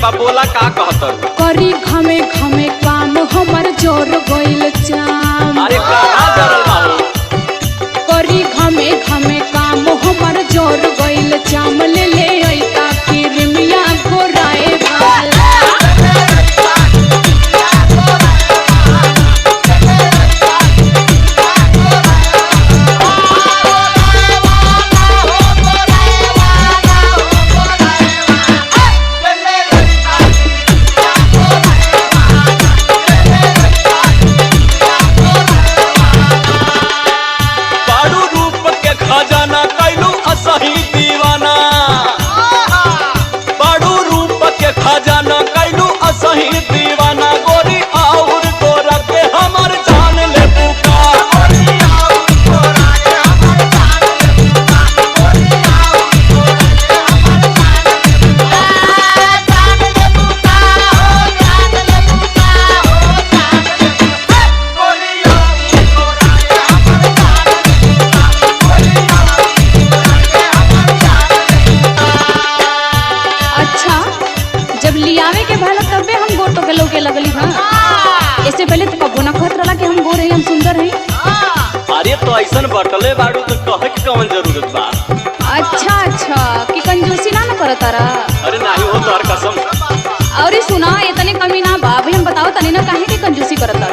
बा बोला का कहत करी घमे घमे काम हमर जोर गइल चाम। अरे कहाँ जरल बाबू करी घमे घमे काम हमर जोर गइल चाम। ले ले ऐता किरमिया घोराए वाला। सही दीवाना गोरी और गोरा के हमर जान ले बुका। अच्छा जब लियावे के भला तबे हम गोर तो गलो के लगली। हाँ इससे पहले तो कबो ना कहत रहला कि हम गोर हैं हम सुंदर हैं। अरे तो ऐसन बटले बाड़ू तो कहे के कौन जरूरत बा। अच्छा अच्छा कि कंजूसी ना करत तारा। अरे नहीं हो तोहर कसम। और सुना इतने कमी ना बा भाई हम बताओ तनी ना काहे के कंजूसी करत।